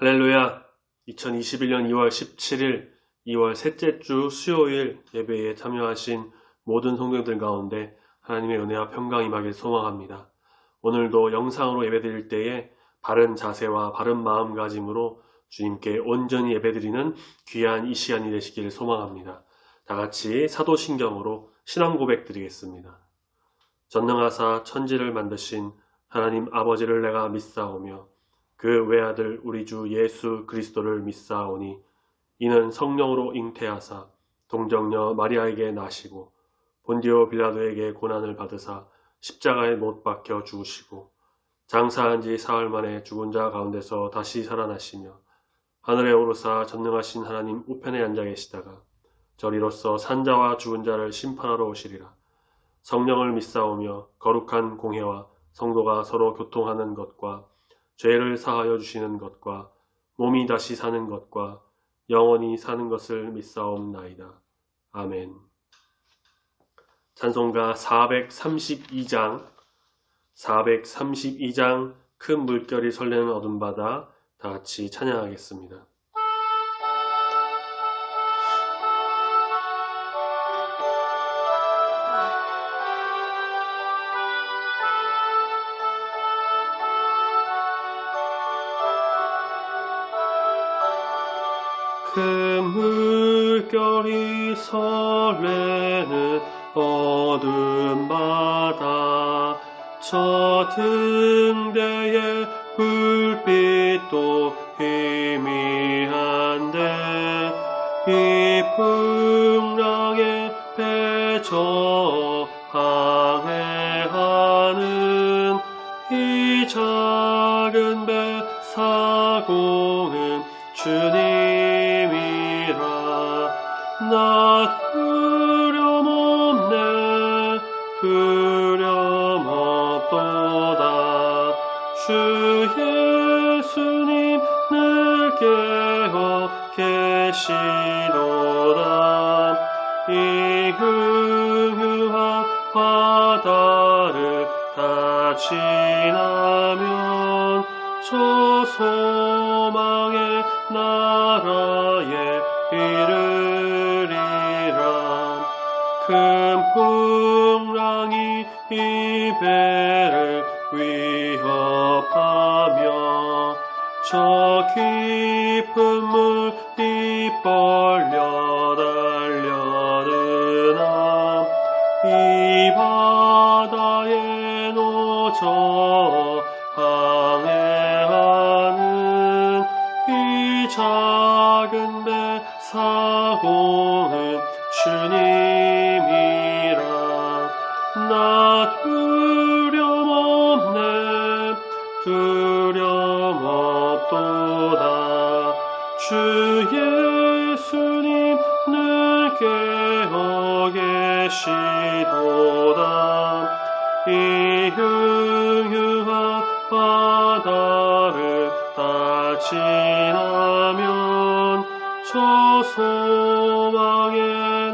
할렐루야! 2021년 2월 17일 2월 셋째 주 수요일 예배에 참여하신 모든 성도들 가운데 하나님의 은혜와 평강이 임하길 소망합니다. 오늘도 영상으로 예배드릴 때에 바른 자세와 바른 마음가짐으로 주님께 온전히 예배드리는 귀한 이 시간이 되시길 소망합니다. 다같이 사도신경으로 신앙 고백 드리겠습니다. 전능하사 천지를 만드신 하나님 아버지를 내가 믿사오며 그 외아들 우리 주 예수 그리스도를 믿사오니 이는 성령으로 잉태하사 동정녀 마리아에게 나시고 본디오 빌라도에게 고난을 받으사 십자가에 못 박혀 죽으시고 장사한 지 사흘 만에 죽은 자 가운데서 다시 살아나시며 하늘에 오르사 전능하신 하나님 우편에 앉아 계시다가 저리로서 산자와 죽은 자를 심판하러 오시리라. 성령을 믿사오며 거룩한 공회와 성도가 서로 교통하는 것과 죄를 사하여 주시는 것과 몸이 다시 사는 것과 영원히 사는 것을 믿사옵나이다. 아멘. 찬송가 432장 큰 물결이 설레는 어둠바다 다같이 찬양하겠습니다. 큰 물결이 설레는 어두운 바다 저 등대의 불빛도 희미한데 이 풍랑에 배저 항해하는 이 작은 배 사공은 주님이라. 나 두려움 없도다. 주 예수님 늘 깨어 계시도다. 이 흉흉한 바다를 다 지나면 저 소망의 나라에 이르리라. 큰 풍랑이 이 배를 위협하며 저 깊은 물이 벌려 달려드나 이 바다에 놓쳐 항해하는 이 작은 배 사공은 주님이라. 나 두려움 없도다. 주 예수님 늘 깨어 계시도다. 이 흉흉한 바다를 다 지나면 저 소망의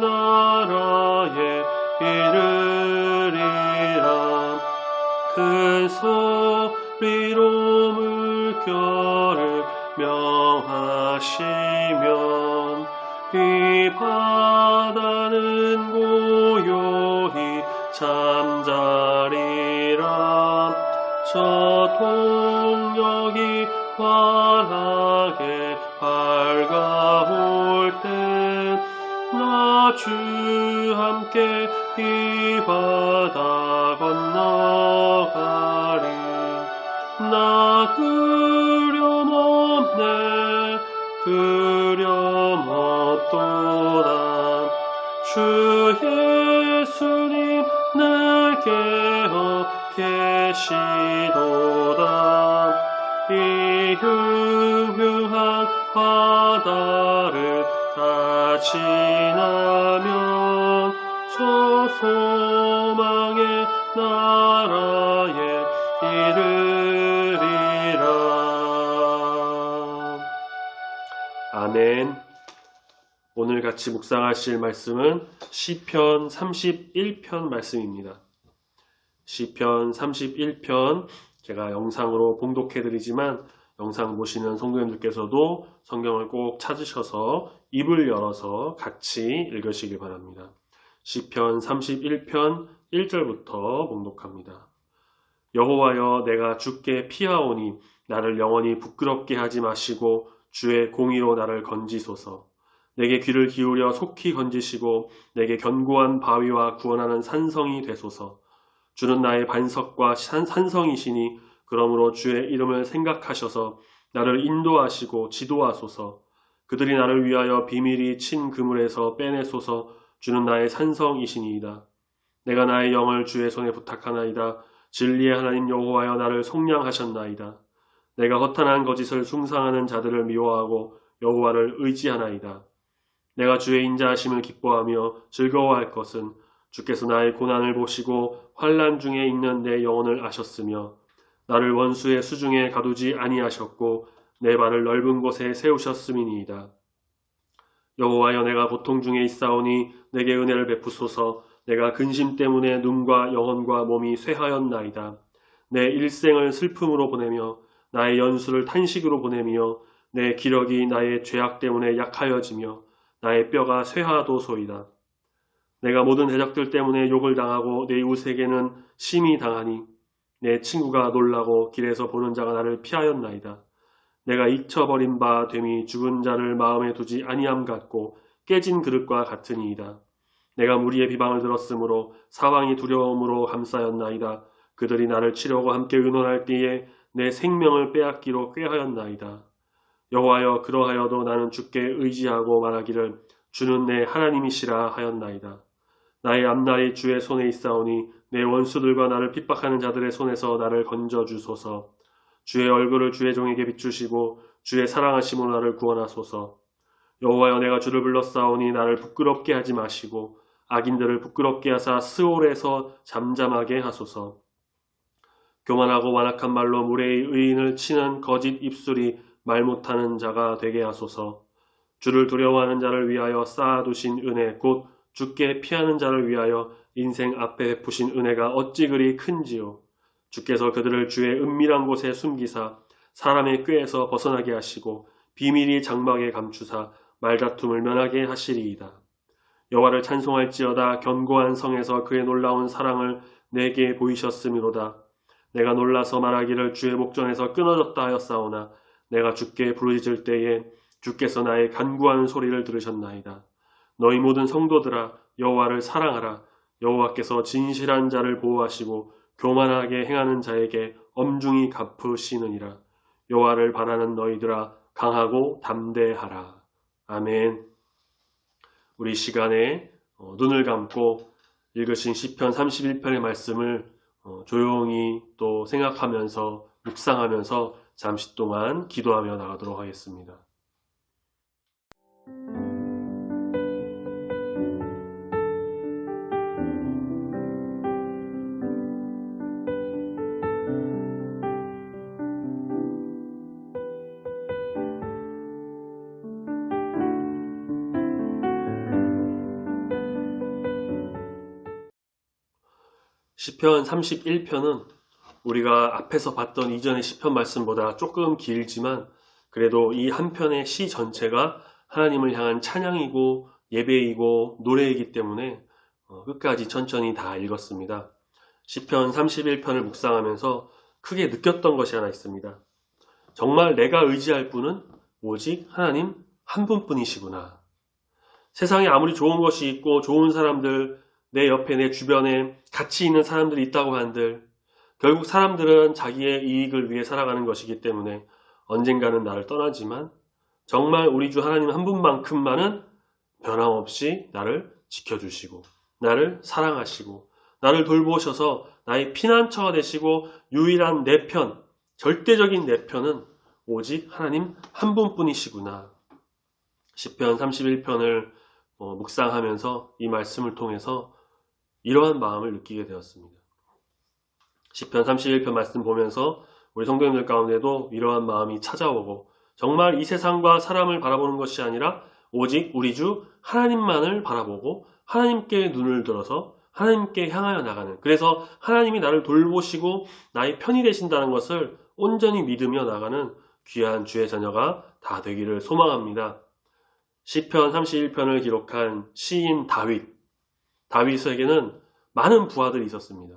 나라에 이르리라. 큰 소리로 물결을 명하시면 이 바다는 고요히 잠자리라. 저 동력이 환하게 밝아올 때 나 주 함께 이 바다 건너가리. 나 두려움 없도다. 주 예수님 늘 깨어 계시도다. 이 흉흉한 바다를 다 지나면 저 소망의 나라에 이르리라. 아멘. 오늘 같이 묵상하실 말씀은 시편 31편 말씀입니다. 시편 31편 제가 영상으로 봉독해드리지만 영상 보시는 성도님들께서도 성경을 꼭 찾으셔서 입을 열어서 같이 읽으시길 바랍니다. 시편 31편 1절부터 봉독합니다. 여호와여, 내가 주께 피하오니 나를 영원히 부끄럽게 하지 마시고 주의 공의로 나를 건지소서. 내게 귀를 기울여 속히 건지시고 내게 견고한 바위와 구원하는 산성이 되소서. 주는 나의 반석과 산성이시니 그러므로 주의 이름을 생각하셔서 나를 인도하시고 지도하소서. 그들이 나를 위하여 비밀히 친 그물에서 빼내소서. 주는 나의 산성이시니이다. 내가 나의 영을 주의 손에 부탁하나이다. 진리의 하나님 여호와여, 나를 속량하셨나이다. 내가 허탄한 거짓을 숭상하는 자들을 미워하고 여호와를 의지하나이다. 내가 주의 인자하심을 기뻐하며 즐거워할 것은 주께서 나의 고난을 보시고 환난 중에 있는 내 영혼을 아셨으며 나를 원수의 수중에 가두지 아니하셨고 내 발을 넓은 곳에 세우셨음이니이다. 여호와여, 내가 고통 중에 있사오니 내게 은혜를 베푸소서. 내가 근심 때문에 눈과 영혼과 몸이 쇠하였나이다. 내 일생을 슬픔으로 보내며 나의 연수를 탄식으로 보내며 내 기력이 나의 죄악 때문에 약하여지며 나의 뼈가 쇠하도소이다. 내가 모든 대적들 때문에 욕을 당하고 내 이웃에게는 심히 당하니 내 친구가 놀라고 길에서 보는 자가 나를 피하였나이다. 내가 잊혀버린 바 됨이 죽은 자를 마음에 두지 아니함 같고 깨진 그릇과 같으니이다. 내가 무리의 비방을 들었으므로 사방이 두려움으로 감싸였나이다. 그들이 나를 치려고 함께 의논할 때에 내 생명을 빼앗기로 꾀하였나이다. 여호와여, 그러하여도 나는 주께 의지하고 말하기를 주는 내 하나님이시라 하였나이다. 나의 앞날이 주의 손에 있사오니 내 원수들과 나를 핍박하는 자들의 손에서 나를 건져주소서. 주의 얼굴을 주의 종에게 비추시고 주의 사랑하심으로 나를 구원하소서. 여호와여, 내가 주를 불렀사오니 나를 부끄럽게 하지 마시고 악인들을 부끄럽게 하사 스올에서 잠잠하게 하소서. 교만하고 완악한 말로 무례히 의인을 치는 거짓 입술이 말 못하는 자가 되게 하소서. 주를 두려워하는 자를 위하여 쌓아두신 은혜 곧 주께 피하는 자를 위하여 인생 앞에 베푸신 은혜가 어찌 그리 큰지요. 주께서 그들을 주의 은밀한 곳에 숨기사 사람의 꾀에서 벗어나게 하시고 비밀이 장막에 감추사 말다툼을 면하게 하시리이다. 여호와를 찬송할지어다. 견고한 성에서 그의 놀라운 사랑을 내게 보이셨음이로다. 내가 놀라서 말하기를 주의 목전에서 끊어졌다 하였사오나 내가 주께 부르짖을 때에 주께서 나의 간구하는 소리를 들으셨나이다. 너희 모든 성도들아, 여호와를 사랑하라. 여호와께서 진실한 자를 보호하시고 교만하게 행하는 자에게 엄중히 갚으시느니라. 여호와를 바라는 너희들아, 강하고 담대하라. 아멘. 우리 시간에 눈을 감고 읽으신 시편 31편의 말씀을 조용히 또 생각하면서 묵상하면서 잠시 동안 기도하며 나가도록 하겠습니다. 시편 31편은 우리가 앞에서 봤던 이전의 시편 말씀보다 조금 길지만 그래도 이 한 편의 시 전체가 하나님을 향한 찬양이고 예배이고 노래이기 때문에 끝까지 천천히 다 읽었습니다. 시편 31편을 묵상하면서 크게 느꼈던 것이 하나 있습니다. 정말 내가 의지할 분은 오직 하나님 한 분뿐이시구나. 세상에 아무리 좋은 것이 있고 좋은 사람들, 내 옆에 내 주변에 가치 있는 사람들이 있다고 한들 결국 사람들은 자기의 이익을 위해 살아가는 것이기 때문에 언젠가는 나를 떠나지만 정말 우리 주 하나님 한 분만큼만은 변함없이 나를 지켜주시고 나를 사랑하시고 나를 돌보셔서 나의 피난처가 되시고 유일한 내 편, 절대적인 내 편은 오직 하나님 한 분뿐이시구나. 시편 31편을 묵상하면서 이 말씀을 통해서 이러한 마음을 느끼게 되었습니다. 시편 31편 말씀 보면서 우리 성도님들 가운데도 이러한 마음이 찾아오고 정말 이 세상과 사람을 바라보는 것이 아니라 오직 우리 주 하나님만을 바라보고 하나님께 눈을 들어서 하나님께 향하여 나가는, 그래서 하나님이 나를 돌보시고 나의 편이 되신다는 것을 온전히 믿으며 나가는 귀한 주의 자녀가 다 되기를 소망합니다. 시편 31편을 기록한 시인 다윗에게는 많은 부하들이 있었습니다.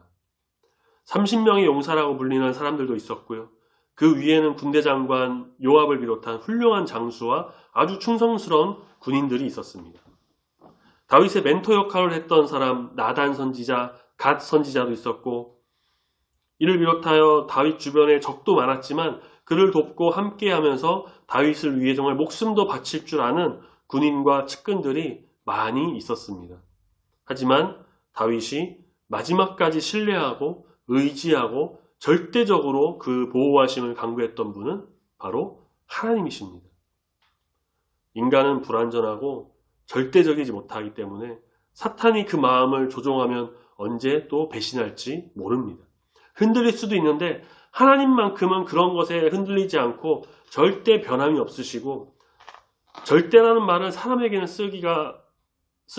30명의 용사라고 불리는 사람들도 있었고요. 그 위에는 군대 장관 요압을 비롯한 훌륭한 장수와 아주 충성스러운 군인들이 있었습니다. 다윗의 멘토 역할을 했던 사람 나단 선지자, 갓 선지자도 있었고, 이를 비롯하여 다윗 주변에 적도 많았지만 그를 돕고 함께하면서 다윗을 위해 정말 목숨도 바칠 줄 아는 군인과 측근들이 많이 있었습니다. 하지만 다윗이 마지막까지 신뢰하고 의지하고 절대적으로 그 보호하심을 강구했던 분은 바로 하나님이십니다. 인간은 불완전하고 절대적이지 못하기 때문에 사탄이 그 마음을 조종하면 언제 또 배신할지 모릅니다. 흔들릴 수도 있는데 하나님만큼은 그런 것에 흔들리지 않고 절대 변함이 없으시고, 절대라는 말은 사람에게는 쓸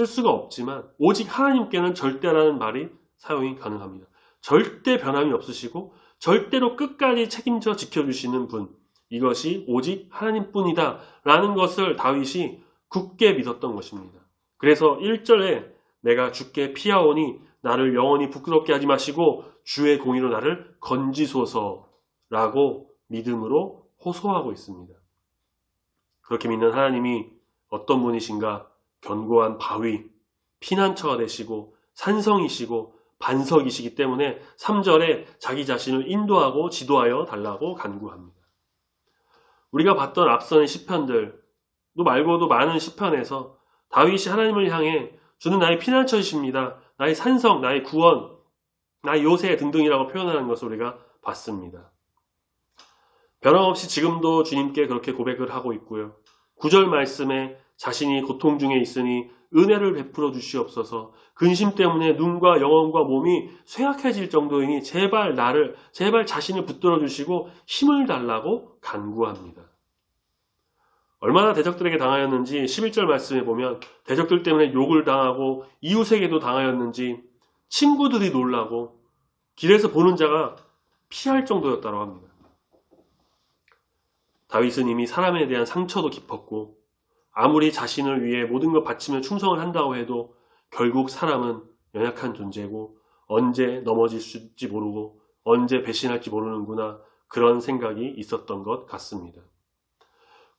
수가 없지만 오직 하나님께는 절대라는 말이 사용이 가능합니다. 절대 변함이 없으시고 절대로 끝까지 책임져 지켜주시는 분, 이것이 오직 하나님뿐이다 라는 것을 다윗이 굳게 믿었던 것입니다. 그래서 1절에 내가 주께 피하오니 나를 영원히 부끄럽게 하지 마시고 주의 공의로 나를 건지소서라고 믿음으로 호소하고 있습니다. 그렇게 믿는 하나님이 어떤 분이신가? 견고한 바위, 피난처가 되시고 산성이시고 반석이시기 때문에 3절에 자기 자신을 인도하고 지도하여 달라고 간구합니다. 우리가 봤던 앞선의 시편들도 말고도 많은 시편에서 다윗이 하나님을 향해 주는 나의 피난처이십니다. 나의 산성, 나의 구원, 나의 요새 등등이라고 표현하는 것을 우리가 봤습니다. 변함없이 지금도 주님께 그렇게 고백을 하고 있고요. 9절 말씀에 자신이 고통 중에 있으니 은혜를 베풀어 주시옵소서, 근심 때문에 눈과 영혼과 몸이 쇠약해질 정도이니 제발 자신을 붙들어 주시고 힘을 달라고 간구합니다. 얼마나 대적들에게 당하였는지 11절 말씀에 보면 대적들 때문에 욕을 당하고 이웃에게도 당하였는지 친구들이 놀라고 길에서 보는 자가 피할 정도였다고 합니다. 다윗은 이미 사람에 대한 상처도 깊었고 아무리 자신을 위해 모든 것 바치며 충성을 한다고 해도 결국 사람은 연약한 존재고 언제 넘어질지 모르고 언제 배신할지 모르는구나, 그런 생각이 있었던 것 같습니다.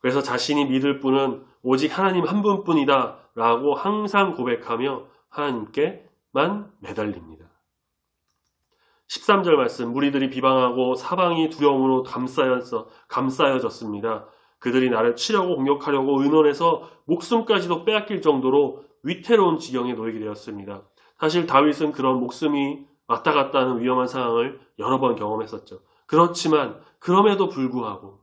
그래서 자신이 믿을 분은 오직 하나님 한 분뿐이다 라고 항상 고백하며 하나님께만 매달립니다. 13절 말씀, 무리들이 비방하고 사방이 두려움으로 감싸여졌습니다. 그들이 나를 치려고 공격하려고 의논해서 목숨까지도 빼앗길 정도로 위태로운 지경에 놓이게 되었습니다. 사실 다윗은 그런 목숨이 왔다 갔다 하는 위험한 상황을 여러 번 경험했었죠. 그렇지만 그럼에도 불구하고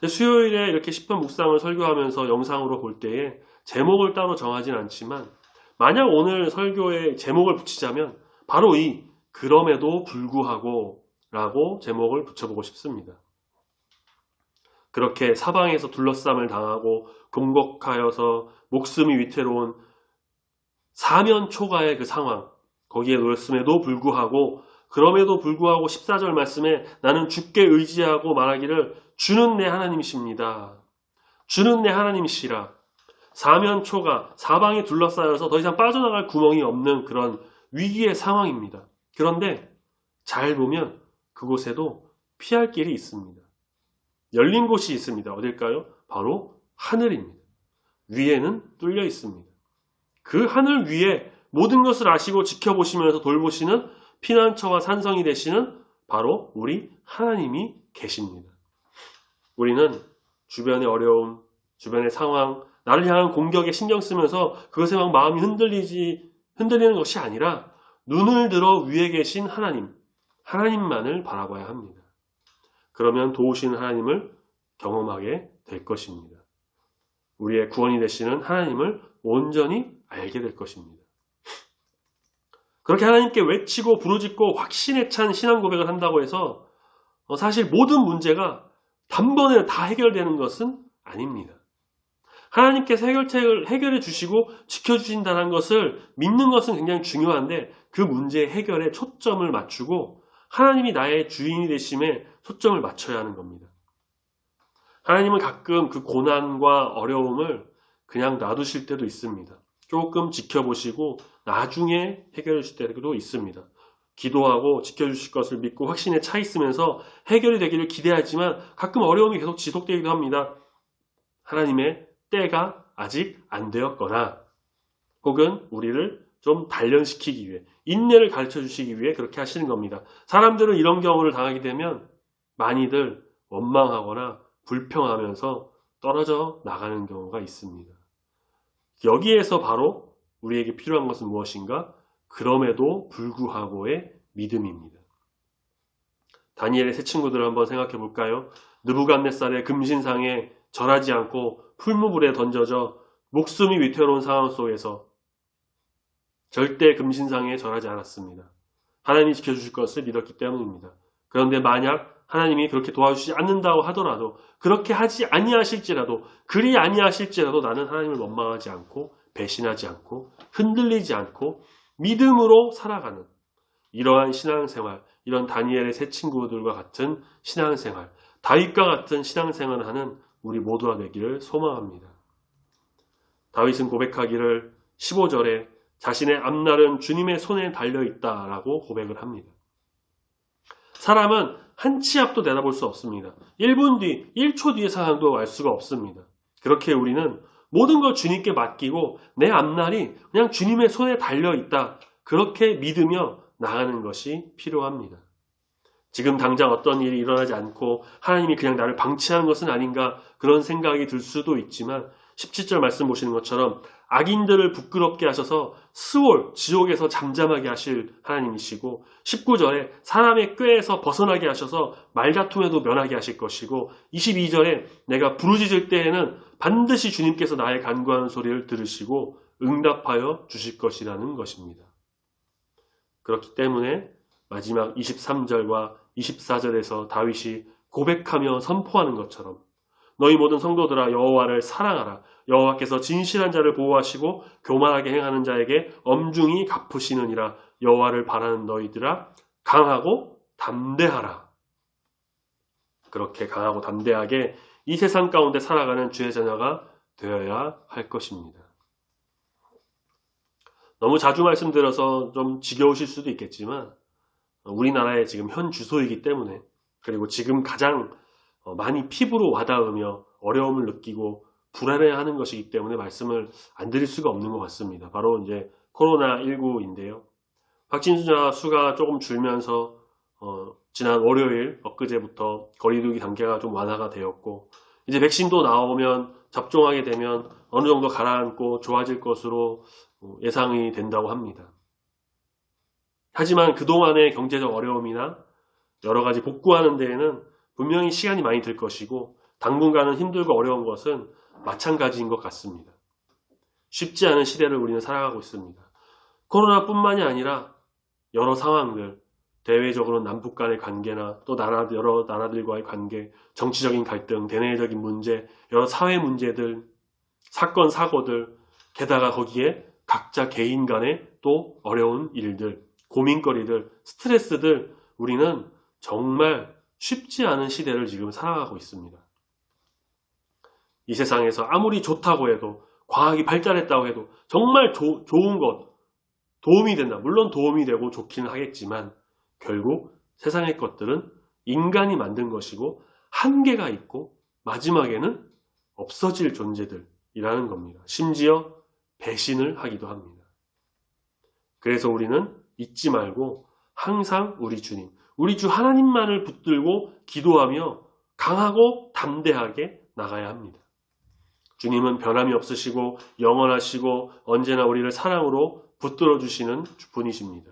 수요일에 이렇게 시편 묵상을 설교하면서 영상으로 볼 때에 제목을 따로 정하진 않지만 만약 오늘 설교에 제목을 붙이자면 바로 이 그럼에도 불구하고 라고 제목을 붙여보고 싶습니다. 그렇게 사방에서 둘러싸임을 당하고 공격하여서 목숨이 위태로운 사면초가의 그 상황, 거기에 놓였음에도 불구하고, 그럼에도 불구하고 14절 말씀에 나는 주께 의지하고 말하기를 주는 내 하나님이십니다. 주는 내 하나님이시라. 사면초가, 사방이 둘러싸여서 더 이상 빠져나갈 구멍이 없는 그런 위기의 상황입니다. 그런데 잘 보면 그곳에도 피할 길이 있습니다. 열린 곳이 있습니다. 어딜까요? 바로 하늘입니다. 위에는 뚫려 있습니다. 그 하늘 위에 모든 것을 아시고 지켜보시면서 돌보시는 피난처와 산성이 되시는 바로 우리 하나님이 계십니다. 우리는 주변의 어려움, 주변의 상황, 나를 향한 공격에 신경 쓰면서 그것에 막 마음이 흔들리는 것이 아니라 눈을 들어 위에 계신 하나님만을 바라봐야 합니다. 그러면 도우시는 하나님을 경험하게 될 것입니다. 우리의 구원이 되시는 하나님을 온전히 알게 될 것입니다. 그렇게 하나님께 외치고 부르짖고 확신에 찬 신앙 고백을 한다고 해서 사실 모든 문제가 단번에 다 해결되는 것은 아닙니다. 하나님께서 해결책을 해결해 주시고 지켜주신다는 것을 믿는 것은 굉장히 중요한데 그 문제의 해결에 초점을 맞추고 하나님이 나의 주인이 되심에 초점을 맞춰야 하는 겁니다. 하나님은 가끔 그 고난과 어려움을 그냥 놔두실 때도 있습니다. 조금 지켜보시고 나중에 해결해 주실 때도 있습니다. 기도하고 지켜주실 것을 믿고 확신에 차 있으면서 해결이 되기를 기대하지만 가끔 어려움이 계속 지속되기도 합니다. 하나님의 때가 아직 안 되었거나 혹은 우리를 좀 단련시키기 위해 인내를 가르쳐 주시기 위해 그렇게 하시는 겁니다. 사람들은 이런 경우를 당하게 되면 많이들 원망하거나 불평하면서 떨어져 나가는 경우가 있습니다. 여기에서 바로 우리에게 필요한 것은 무엇인가? 그럼에도 불구하고의 믿음입니다. 다니엘의 세 친구들을 한번 생각해 볼까요? 느부갓네살의 금신상에 절하지 않고 풀무불에 던져져 목숨이 위태로운 상황 속에서 절대 금신상에 절하지 않았습니다. 하나님이 지켜주실 것을 믿었기 때문입니다. 그런데 만약 하나님이 그렇게 도와주시지 않는다고 하더라도 그렇게 하지 아니하실지라도 그리 아니하실지라도 나는 하나님을 원망하지 않고 배신하지 않고 흔들리지 않고 믿음으로 살아가는 이러한 신앙생활, 이런 다니엘의 세 친구들과 같은 신앙생활, 다윗과 같은 신앙생활을 하는 우리 모두가 되기를 소망합니다. 다윗은 고백하기를 15절에 자신의 앞날은 주님의 손에 달려있다라고 고백을 합니다. 사람은 한 치 앞도 내다볼 수 없습니다. 1분 뒤, 1초 뒤의 상황도 알 수가 없습니다. 그렇게 우리는 모든 걸 주님께 맡기고 내 앞날이 그냥 주님의 손에 달려있다. 그렇게 믿으며 나가는 것이 필요합니다. 지금 당장 어떤 일이 일어나지 않고 하나님이 그냥 나를 방치하는 것은 아닌가 그런 생각이 들 수도 있지만 17절 말씀 보시는 것처럼 악인들을 부끄럽게 하셔서 스올, 지옥에서 잠잠하게 하실 하나님이시고 19절에 사람의 꾀에서 벗어나게 하셔서 말다툼에도 면하게 하실 것이고 22절에 내가 부르짖을 때에는 반드시 주님께서 나의 간구하는 소리를 들으시고 응답하여 주실 것이라는 것입니다. 그렇기 때문에 마지막 23절과 24절에서 다윗이 고백하며 선포하는 것처럼 너희 모든 성도들아 여호와를 사랑하라. 여호와께서 진실한 자를 보호하시고 교만하게 행하는 자에게 엄중히 갚으시느니라. 여호와를 바라는 너희들아 강하고 담대하라. 그렇게 강하고 담대하게 이 세상 가운데 살아가는 주의 자녀가 되어야 할 것입니다. 너무 자주 말씀드려서 좀 지겨우실 수도 있겠지만 우리나라의 지금 현 주소이기 때문에 그리고 지금 가장 많이 피부로 와닿으며 어려움을 느끼고 불안해하는 것이기 때문에 말씀을 안 드릴 수가 없는 것 같습니다. 바로 이제 코로나19인데요. 확진자 수가 조금 줄면서 지난 월요일 엊그제부터 거리두기 단계가 좀 완화가 되었고 이제 백신도 나오면 접종하게 되면 어느 정도 가라앉고 좋아질 것으로 예상이 된다고 합니다. 하지만 그동안의 경제적 어려움이나 여러 가지 복구하는 데에는 분명히 시간이 많이 들 것이고 당분간은 힘들고 어려운 것은 마찬가지인 것 같습니다. 쉽지 않은 시대를 우리는 살아가고 있습니다. 코로나뿐만이 아니라 여러 상황들, 대외적으로 남북 간의 관계나 또 여러 나라들과의 관계, 정치적인 갈등, 대내적인 문제, 여러 사회 문제들, 사건, 사고들, 게다가 거기에 각자 개인 간의 또 어려운 일들, 고민거리들, 스트레스들, 우리는 정말 쉽지 않은 시대를 지금 살아가고 있습니다. 이 세상에서 아무리 좋다고 해도 과학이 발달했다고 해도 정말 좋은 것, 도움이 된다. 물론 도움이 되고 좋기는 하겠지만 결국 세상의 것들은 인간이 만든 것이고 한계가 있고 마지막에는 없어질 존재들이라는 겁니다. 심지어 배신을 하기도 합니다. 그래서 우리는 잊지 말고 항상 우리 주님, 우리 주 하나님만을 붙들고 기도하며 강하고 담대하게 나가야 합니다. 주님은 변함이 없으시고 영원하시고 언제나 우리를 사랑으로 붙들어 주시는 분이십니다.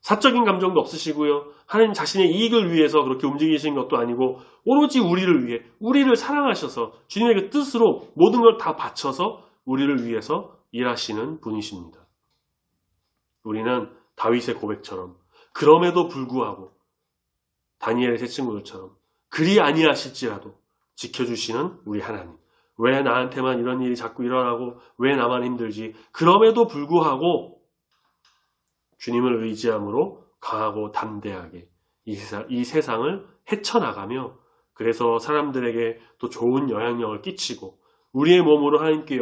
사적인 감정도 없으시고요. 하나님 자신의 이익을 위해서 그렇게 움직이신 것도 아니고 오로지 우리를 위해 우리를 사랑하셔서 주님의 그 뜻으로 모든 걸 다 바쳐서 우리를 위해서 일하시는 분이십니다. 우리는 다윗의 고백처럼 그럼에도 불구하고 다니엘의 세 친구들처럼 그리 아니하실지라도 지켜주시는 우리 하나님. 왜 나한테만 이런 일이 자꾸 일어나고 왜 나만 힘들지? 그럼에도 불구하고 주님을 의지함으로 강하고 담대하게 이 세상을 헤쳐나가며 그래서 사람들에게 또 좋은 영향력을 끼치고 우리의 몸으로 하나님께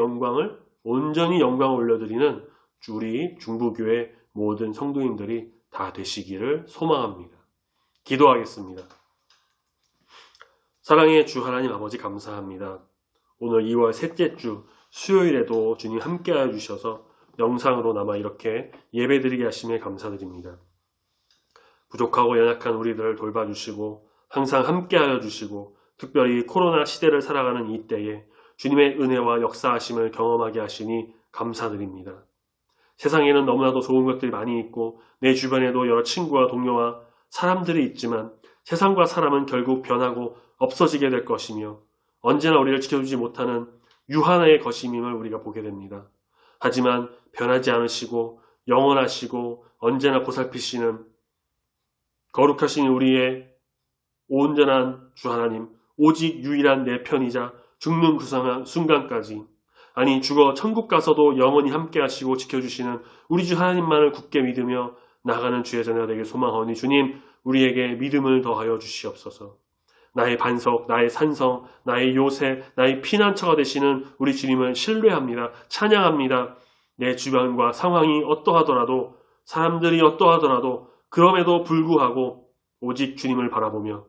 온전히 영광을 올려드리는 우리 중부교회 모든 성도님들이 다 되시기를 소망합니다. 기도하겠습니다. 사랑의 주 하나님 아버지 감사합니다. 오늘 2월 셋째 주 수요일에도 주님 함께하여 주셔서 영상으로나마 이렇게 예배드리게 하심에 감사드립니다. 부족하고 연약한 우리들을 돌봐주시고 항상 함께하여 주시고 특별히 코로나 시대를 살아가는 이 때에 주님의 은혜와 역사하심을 경험하게 하시니 감사드립니다. 세상에는 너무나도 좋은 것들이 많이 있고 내 주변에도 여러 친구와 동료와 사람들이 있지만 세상과 사람은 결국 변하고 없어지게 될 것이며 언제나 우리를 지켜주지 못하는 유한의 것임을 우리가 보게 됩니다. 하지만 변하지 않으시고 영원하시고 언제나 보살피시는 거룩하신 우리의 온전한 주 하나님, 오직 유일한 내 편이자 죽는 그 순간까지, 아니 죽어 천국 가서도 영원히 함께 하시고 지켜주시는 우리 주 하나님만을 굳게 믿으며 나가는 주의 자녀가 되길 소망하오니 주님, 우리에게 믿음을 더하여 주시옵소서. 나의 반석, 나의 산성, 나의 요새, 나의 피난처가 되시는 우리 주님을 신뢰합니다. 찬양합니다. 내 주변과 상황이 어떠하더라도, 사람들이 어떠하더라도 그럼에도 불구하고 오직 주님을 바라보며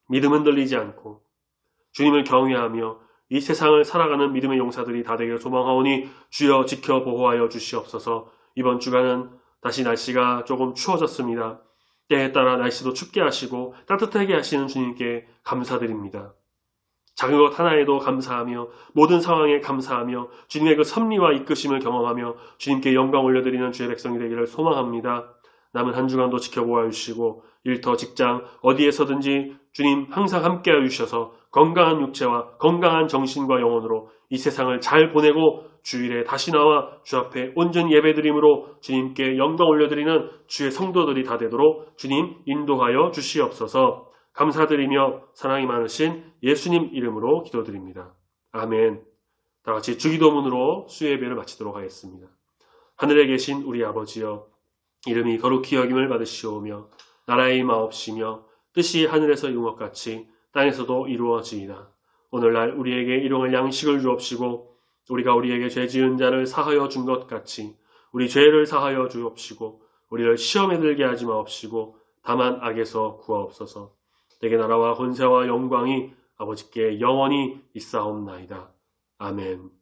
믿음 흔들리지 않고 주님을 경외하며 이 세상을 살아가는 믿음의 용사들이 다 되기를 소망하오니 주여 지켜 보호하여 주시옵소서. 이번 주간은 다시 날씨가 조금 추워졌습니다. 때에 따라 날씨도 춥게 하시고 따뜻하게 하시는 주님께 감사드립니다. 작은 것 하나에도 감사하며 모든 상황에 감사하며 주님의 그 섭리와 이끄심을 경험하며 주님께 영광 올려드리는 주의 백성이 되기를 소망합니다. 남은 한 주간도 지켜보아 주시고 일터, 직장, 어디에서든지 주님 항상 함께하여 주셔서 건강한 육체와 건강한 정신과 영혼으로 이 세상을 잘 보내고 주일에 다시 나와 주 앞에 온전히 예배드림으로 주님께 영광 올려드리는 주의 성도들이 다 되도록 주님 인도하여 주시옵소서. 감사드리며 사랑이 많으신 예수님 이름으로 기도드립니다. 아멘. 다 같이 주기도문으로 수요 예배를 마치도록 하겠습니다. 하늘에 계신 우리 아버지여, 이름이 거룩히 여김을 받으시오며 나라의 마옵시며 뜻이 하늘에서 이룬 것 같이 땅에서도 이루어지이다. 오늘날 우리에게 일용할 양식을 주옵시고 우리가 우리에게 죄 지은 자를 사하여 준 것 같이 우리 죄를 사하여 주옵시고 우리를 시험에 들게 하지 마옵시고 다만 악에서 구하옵소서. 내게 나라와 권세와 영광이 아버지께 영원히 있사옵나이다. 아멘.